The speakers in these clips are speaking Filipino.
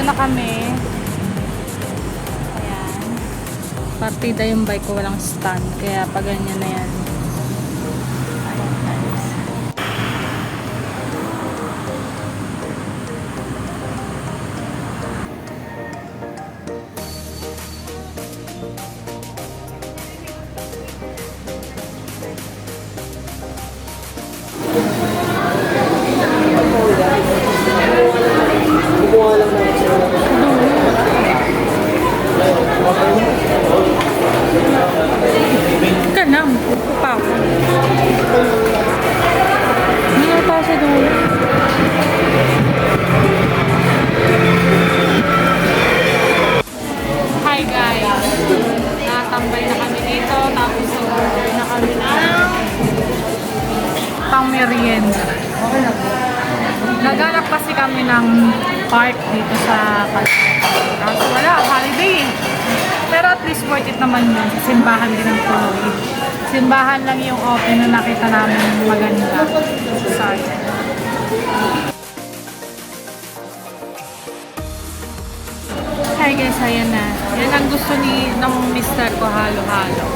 na kami. Ayan. Partida yung bike ko, walang stand. Kaya pag ganyan na yan. Ayan guys. Ka na, pa ako. Hindi na pa siya doon. Hi guys. Nakatambay na kami dito. Tapos order na kami ng pang-merienda. Naghanap kasi kami ng park dito sa Calzada. Kaso wala, holiday eh. Pero at least worth it naman yun. Simbahan din ang tuloy. Simbahan lang yung open na nakita namin maganda. Sorry. Hi guys, ayan na. Yan ang gusto ng mister ko, halo-halo.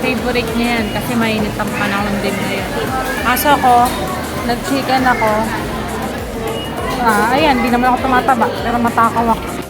Favorite niya yan kasi mainit ang panahon din ngayon. Kaso ako, nag-chicken ako. Ayan, di naman ako tumataba, pero matakaw ako.